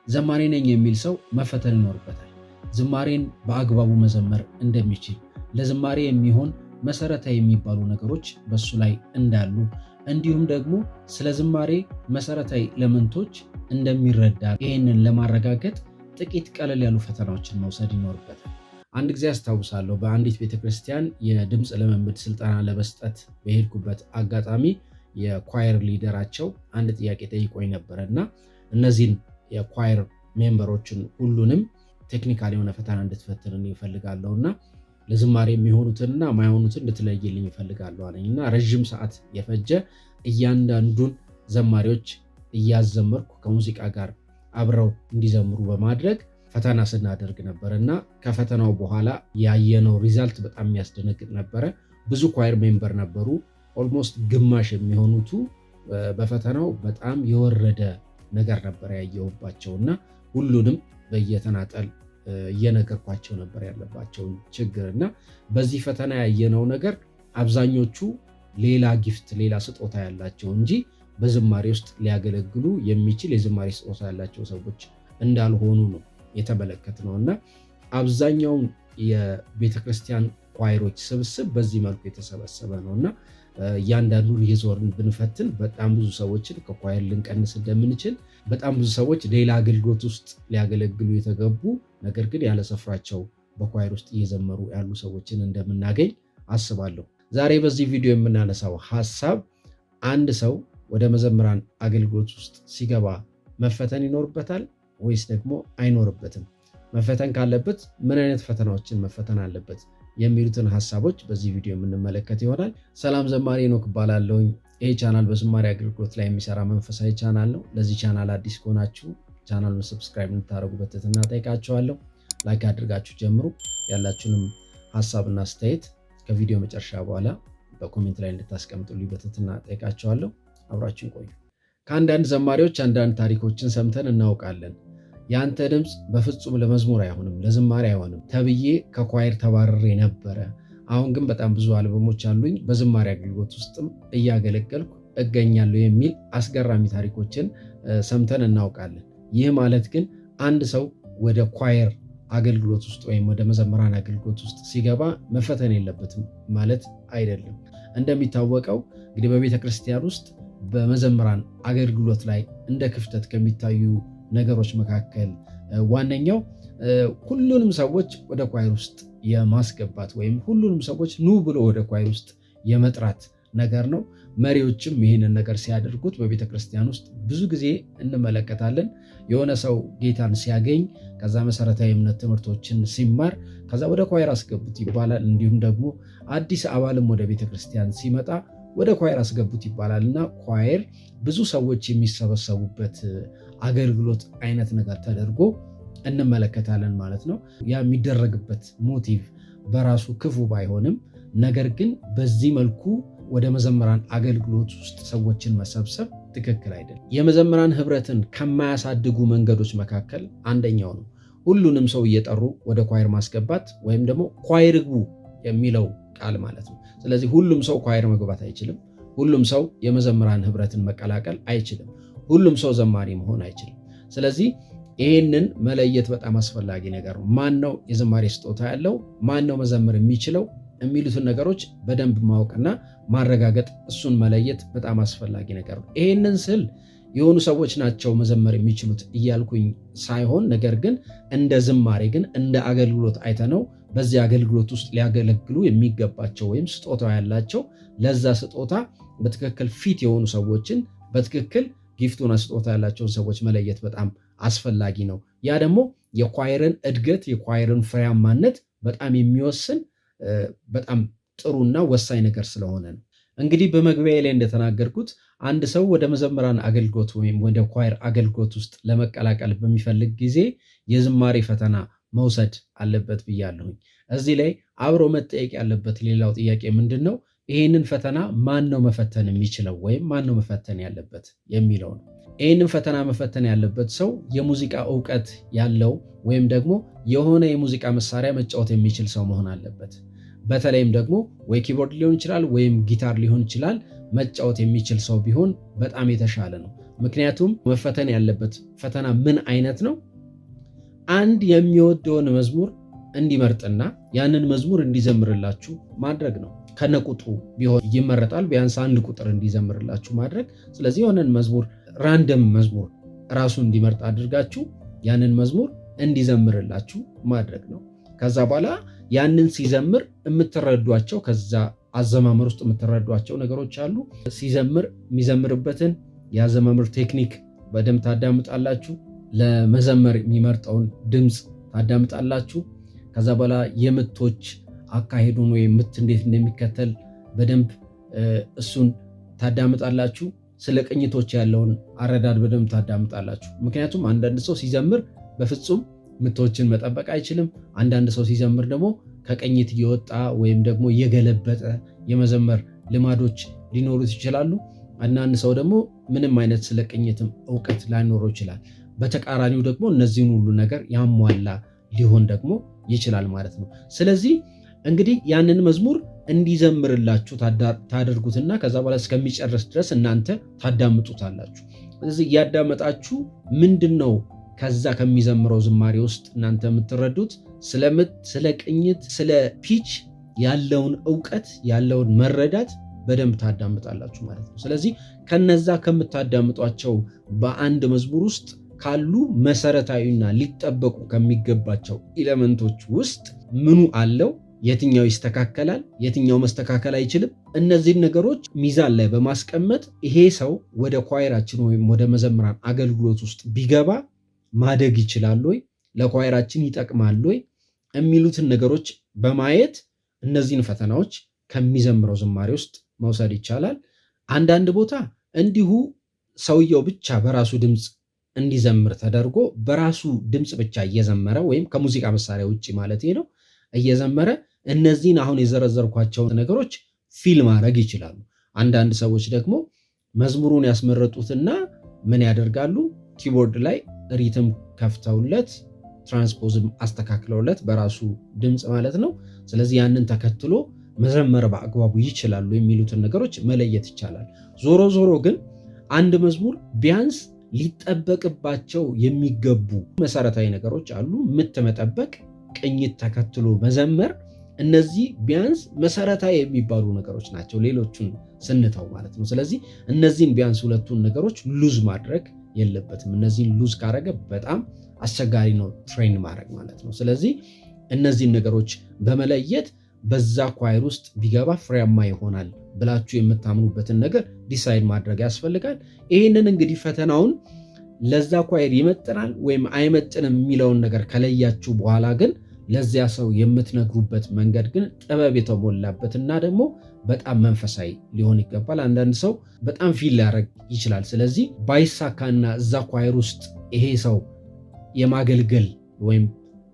ዘማሪ ነኝ የሚል ሰው መፈተን ይኖርበታል። ዝማሬን በአግባቡ መዘመር እንደሚችል፣ ለዝማሬ የሚሆን መሰረታዊ የሚባሉ ነገሮች በሱ ላይ እንዳሉ፣ እንዲሁም ደግሞ ስለ ዝማሬ መሰረታዊ ኤሌመንቶች እንደሚረዳ ይህንን ለማረጋገጥ ጥቂት ቀለል ያሉ ፈተናዎችን መውሰድ ይኖርበታል። አንድ ጊዜ አስታውሳለሁ በአንዲት ቤተክርስቲያን የድምፅ ልምምድ ስልጠና ለመስጠት በሄድኩበት አጋጣሚ የኳየር ሊደራቸው አንድ ጥያቄ ጠይቆኝ ነበረ እና እነዚህን የኳየር ሜምበሮችን ሁሉንም ቴክኒካል የሆነ ፈተና እንድትፈትንልኝ ይፈልጋለሁ እና ለዝማሬ የሚሆኑትንና ማይሆኑትን እንድትለይልኝ ይፈልጋለሁ አለኝ እና ረዥም ሰዓት የፈጀ እያንዳንዱን ዘማሪዎች እያዘመርኩ ከሙዚቃ ጋር አብረው እንዲዘምሩ በማድረግ ፈተና ስናደርግ ነበር እና ከፈተናው በኋላ ያየነው ሪዛልት በጣም የሚያስደነግጥ ነበረ። ብዙ ኳየር ሜምበር ነበሩ። ኦልሞስት ግማሽ የሚሆኑቱ በፈተናው በጣም የወረደ ነገር ነበር ያየሁባቸው እና ሁሉንም በየተናጠል እየነገርኳቸው ነበር ያለባቸውን ችግር እና በዚህ ፈተና ያየነው ነገር አብዛኞቹ ሌላ ጊፍት ሌላ ስጦታ ያላቸው እንጂ በዝማሬ ውስጥ ሊያገለግሉ የሚችል የዝማሬ ስጦታ ያላቸው ሰዎች እንዳልሆኑ ነው የተመለከትነው እና አብዛኛውን የቤተክርስቲያን ኳይሮች ስብስብ በዚህ መልኩ የተሰበሰበ ነው እና እያንዳንዱን የዞርን ብንፈትን በጣም ብዙ ሰዎችን ከኳየር ልንቀንስ እንደምንችል፣ በጣም ብዙ ሰዎች ሌላ አገልግሎት ውስጥ ሊያገለግሉ የተገቡ ነገር ግን ያለ ስፍራቸው በኳየር ውስጥ እየዘመሩ ያሉ ሰዎችን እንደምናገኝ አስባለሁ። ዛሬ በዚህ ቪዲዮ የምናነሳው ሐሳብ አንድ ሰው ወደ መዘምራን አገልግሎት ውስጥ ሲገባ መፈተን ይኖርበታል ወይስ ደግሞ አይኖርበትም? መፈተን ካለበት ምን አይነት ፈተናዎችን መፈተን አለበት የሚሉትን ሐሳቦች በዚህ ቪዲዮ የምንመለከት ይሆናል። ሰላም፣ ዘማሪ ሄኖክ እባላለሁኝ። ይህ ቻናል በዝማሬ አገልግሎት ላይ የሚሰራ መንፈሳዊ ቻናል ነው። ለዚህ ቻናል አዲስ ከሆናችሁ ቻናሉን ሰብስክራይብ እንድታደርጉ በትህትና ጠይቃችኋለሁ። ላይክ አድርጋችሁ ጀምሩ። ያላችሁንም ሐሳብና አስተያየት ከቪዲዮ መጨረሻ በኋላ በኮሜንት ላይ እንድታስቀምጡልኝ በትህትና ጠይቃችኋለሁ። አብራችሁን ቆዩ። ከአንዳንድ ዘማሪዎች አንዳንድ ታሪኮችን ሰምተን እናውቃለን። ያንተ ድምፅ በፍጹም ለመዝሙር አይሆንም፣ ለዝማሬ አይሆንም ተብዬ ከኳየር ተባረሬ ነበረ። አሁን ግን በጣም ብዙ አልበሞች አሉኝ፣ በዝማሬ አገልግሎት ውስጥም እያገለገልኩ እገኛለሁ የሚል አስገራሚ ታሪኮችን ሰምተን እናውቃለን። ይህ ማለት ግን አንድ ሰው ወደ ኳየር አገልግሎት ውስጥ ወይም ወደ መዘምራን አገልግሎት ውስጥ ሲገባ መፈተን የለበትም ማለት አይደለም። እንደሚታወቀው እንግዲህ በቤተ ክርስቲያን ውስጥ በመዘምራን አገልግሎት ላይ እንደ ክፍተት ከሚታዩ ነገሮች መካከል ዋነኛው ሁሉንም ሰዎች ወደ ኳየር ውስጥ የማስገባት ወይም ሁሉንም ሰዎች ኑ ብሎ ወደ ኳየር ውስጥ የመጥራት ነገር ነው። መሪዎችም ይህንን ነገር ሲያደርጉት በቤተ ክርስቲያን ውስጥ ብዙ ጊዜ እንመለከታለን። የሆነ ሰው ጌታን ሲያገኝ ከዛ መሰረታዊ እምነት ትምህርቶችን ሲማር ከዛ ወደ ኳየር አስገቡት ይባላል። እንዲሁም ደግሞ አዲስ አባልም ወደ ቤተ ክርስቲያን ሲመጣ ወደ ኳየር አስገቡት ይባላል እና ኳየር ብዙ ሰዎች የሚሰበሰቡበት አገልግሎት አይነት ነገር ተደርጎ እንመለከታለን ማለት ነው። ያ የሚደረግበት ሞቲቭ በራሱ ክፉ ባይሆንም ነገር ግን በዚህ መልኩ ወደ መዘምራን አገልግሎት ውስጥ ሰዎችን መሰብሰብ ትክክል አይደለም። የመዘምራን ህብረትን ከማያሳድጉ መንገዶች መካከል አንደኛው ነው ሁሉንም ሰው እየጠሩ ወደ ኳየር ማስገባት ወይም ደግሞ ኳየር ግቡ የሚለው ቃል ማለት ነው። ስለዚህ ሁሉም ሰው ኳየር መግባት አይችልም። ሁሉም ሰው የመዘምራን ህብረትን መቀላቀል አይችልም። ሁሉም ሰው ዘማሪ መሆን አይችልም። ስለዚህ ይህንን መለየት በጣም አስፈላጊ ነገር ነው። ማን ነው የዝማሬ ስጦታ ያለው፣ ማን ነው መዘመር የሚችለው የሚሉትን ነገሮች በደንብ ማወቅና ማረጋገጥ፣ እሱን መለየት በጣም አስፈላጊ ነገር ነው። ይህንን ስል የሆኑ ሰዎች ናቸው መዘመር የሚችሉት እያልኩኝ ሳይሆን ነገር ግን እንደ ዝማሬ ግን እንደ አገልግሎት አይተነው በዚህ አገልግሎት ውስጥ ሊያገለግሉ የሚገባቸው ወይም ስጦታ ያላቸው ለዛ ስጦታ በትክክል ፊት የሆኑ ሰዎችን በትክክል ጊፍቱና ስጦታ ያላቸውን ሰዎች መለየት በጣም አስፈላጊ ነው። ያ ደግሞ የኳየርን እድገት የኳየርን ፍሬያማነት በጣም የሚወስን በጣም ጥሩና ወሳኝ ነገር ስለሆነ ነው። እንግዲህ በመግቢያ ላይ እንደተናገርኩት አንድ ሰው ወደ መዘምራን አገልግሎት ወይም ወደ ኳየር አገልግሎት ውስጥ ለመቀላቀል በሚፈልግ ጊዜ የዝማሬ ፈተና መውሰድ አለበት ብያለሁኝ። እዚህ ላይ አብሮ መጠየቅ ያለበት ሌላው ጥያቄ ምንድን ነው? ይህንን ፈተና ማን ነው መፈተን የሚችለው ወይም ማን ነው መፈተን ያለበት የሚለው ነው። ይህንን ፈተና መፈተን ያለበት ሰው የሙዚቃ እውቀት ያለው ወይም ደግሞ የሆነ የሙዚቃ መሳሪያ መጫወት የሚችል ሰው መሆን አለበት። በተለይም ደግሞ ወይ ኪቦርድ ሊሆን ይችላል ወይም ጊታር ሊሆን ይችላል መጫወት የሚችል ሰው ቢሆን በጣም የተሻለ ነው። ምክንያቱም መፈተን ያለበት ፈተና ምን አይነት ነው? አንድ የሚወደውን መዝሙር እንዲመርጥና ያንን መዝሙር እንዲዘምርላችሁ ማድረግ ነው። ከነቁጥሩ ቢሆን ይመረጣል። ቢያንስ አንድ ቁጥር እንዲዘምርላችሁ ማድረግ። ስለዚህ የሆነን መዝሙር ራንደም መዝሙር ራሱ እንዲመርጥ አድርጋችሁ ያንን መዝሙር እንዲዘምርላችሁ ማድረግ ነው። ከዛ በኋላ ያንን ሲዘምር የምትረዷቸው ከዛ አዘማመር ውስጥ የምትረዷቸው ነገሮች አሉ። ሲዘምር የሚዘምርበትን የአዘማመር ቴክኒክ በደንብ ታዳምጣላችሁ። ለመዘመር የሚመርጠውን ድምፅ ታዳምጣላችሁ። ከዛ በኋላ የምቶች አካሄዱን ወይም ምት እንዴት እንደሚከተል በደንብ እሱን ታዳምጣላችሁ። ስለ ቅኝቶች ያለውን አረዳድ በደንብ ታዳምጣላችሁ። ምክንያቱም አንዳንድ ሰው ሲዘምር በፍጹም ምቶችን መጠበቅ አይችልም። አንዳንድ ሰው ሲዘምር ደግሞ ከቅኝት እየወጣ ወይም ደግሞ እየገለበጠ የመዘመር ልማዶች ሊኖሩት ይችላሉ። አንዳንድ ሰው ደግሞ ምንም አይነት ስለ ቅኝትም እውቀት ላይኖረው ይችላል። በተቃራኒው ደግሞ እነዚህን ሁሉ ነገር ያሟላ ሊሆን ደግሞ ይችላል ማለት ነው። ስለዚህ እንግዲህ ያንን መዝሙር እንዲዘምርላችሁ ታደርጉትና ከዛ በኋላ እስከሚጨርስ ድረስ እናንተ ታዳምጡታላችሁ። ስለዚህ እያዳመጣችሁ ምንድነው ከዛ ከሚዘምረው ዝማሬ ውስጥ እናንተ የምትረዱት ስለ ምት፣ ስለ ቅኝት፣ ስለ ፒች ያለውን እውቀት ያለውን መረዳት በደንብ ታዳምጣላችሁ ማለት ነው። ስለዚህ ከነዛ ከምታዳምጧቸው በአንድ መዝሙር ውስጥ ካሉ መሰረታዊና ሊጠበቁ ከሚገባቸው ኤሌመንቶች ውስጥ ምኑ አለው፣ የትኛው ይስተካከላል፣ የትኛው መስተካከል አይችልም፣ እነዚህን ነገሮች ሚዛን ላይ በማስቀመጥ ይሄ ሰው ወደ ኳየራችን ወይም ወደ መዘምራን አገልግሎት ውስጥ ቢገባ ማደግ ይችላል ወይ፣ ለኳየራችን ይጠቅማል ወይ የሚሉትን ነገሮች በማየት እነዚህን ፈተናዎች ከሚዘምረው ዝማሬ ውስጥ መውሰድ ይቻላል። አንዳንድ ቦታ እንዲሁ ሰውየው ብቻ በራሱ ድምፅ እንዲዘምር ተደርጎ በራሱ ድምፅ ብቻ እየዘመረ ወይም ከሙዚቃ መሳሪያ ውጭ ማለት ነው እየዘመረ እነዚህን አሁን የዘረዘርኳቸውን ነገሮች ፊል ማድረግ ይችላሉ። አንዳንድ ሰዎች ደግሞ መዝሙሩን ያስመረጡትና ምን ያደርጋሉ? ኪቦርድ ላይ ሪትም ከፍተውለት ትራንስፖዝም አስተካክለውለት በራሱ ድምፅ ማለት ነው። ስለዚህ ያንን ተከትሎ መዘመር በአግባቡ ይችላሉ የሚሉትን ነገሮች መለየት ይቻላል። ዞሮ ዞሮ ግን አንድ መዝሙር ቢያንስ ሊጠበቅባቸው የሚገቡ መሰረታዊ ነገሮች አሉ። ምት መጠበቅ፣ ቅኝት ተከትሎ መዘመር፣ እነዚህ ቢያንስ መሰረታዊ የሚባሉ ነገሮች ናቸው፣ ሌሎቹን ስንተው ማለት ነው። ስለዚህ እነዚህን ቢያንስ ሁለቱን ነገሮች ሉዝ ማድረግ የለበትም። እነዚህን ሉዝ ካረገ በጣም አስቸጋሪ ነው ትሬን ማድረግ ማለት ነው። ስለዚህ እነዚህን ነገሮች በመለየት በዛ ኳየር ውስጥ ቢገባ ፍሬያማ ይሆናል ብላችሁ የምታምኑበትን ነገር ዲሳይድ ማድረግ ያስፈልጋል። ይህንን እንግዲህ ፈተናውን ለዛ ኳየር ይመጥናል ወይም አይመጥንም የሚለውን ነገር ከለያችሁ በኋላ ግን ለዚያ ሰው የምትነግሩበት መንገድ ግን ጥበብ የተሞላበትና ደግሞ በጣም መንፈሳዊ ሊሆን ይገባል። አንዳንድ ሰው በጣም ፊል ሊያደርግ ይችላል። ስለዚህ ባይሳካና እዛ ኳየር ውስጥ ይሄ ሰው የማገልገል ወይም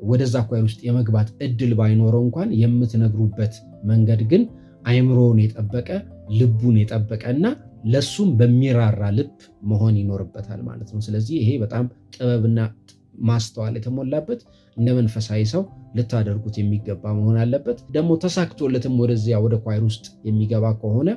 ወደዛ ኳየር ውስጥ የመግባት እድል ባይኖረው እንኳን የምትነግሩበት መንገድ ግን አይምሮውን የጠበቀ ልቡን የጠበቀና ለሱም በሚራራ ልብ መሆን ይኖርበታል ማለት ነው። ስለዚህ ይሄ በጣም ጥበብና ማስተዋል የተሞላበት እንደ መንፈሳዊ ሰው ልታደርጉት የሚገባ መሆን አለበት። ደግሞ ተሳክቶለትም ወደዚያ ወደ ኳየር ውስጥ የሚገባ ከሆነ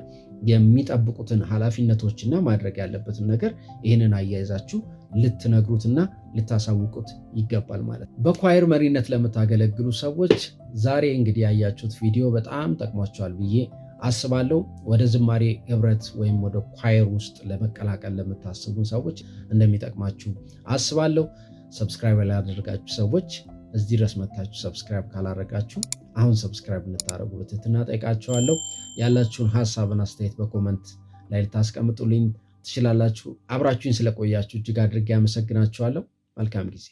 የሚጠብቁትን ኃላፊነቶችና ማድረግ ያለበትን ነገር ይህንን አያይዛችሁ ልትነግሩትና ልታሳውቁት ይገባል ማለት ነው። በኳየር መሪነት ለምታገለግሉ ሰዎች ዛሬ እንግዲህ ያያችሁት ቪዲዮ በጣም ጠቅሟቸዋል ብዬ አስባለሁ። ወደ ዝማሬ ህብረት ወይም ወደ ኳየር ውስጥ ለመቀላቀል ለምታስቡ ሰዎች እንደሚጠቅማችሁ አስባለሁ። ሰብስክራይብ ያላደረጋችሁ ሰዎች እዚህ ድረስ መታችሁ ሰብስክራይብ ካላደረጋችሁ አሁን ሰብስክራይብ እንድታደርጉ በትህትና ጠይቃችኋለሁ። ያላችሁን ሐሳብና አስተያየት በኮመንት ላይ ልታስቀምጡልኝ ትችላላችሁ። አብራችሁኝ ስለቆያችሁ እጅግ አድርጌ አመሰግናችኋለሁ። መልካም ጊዜ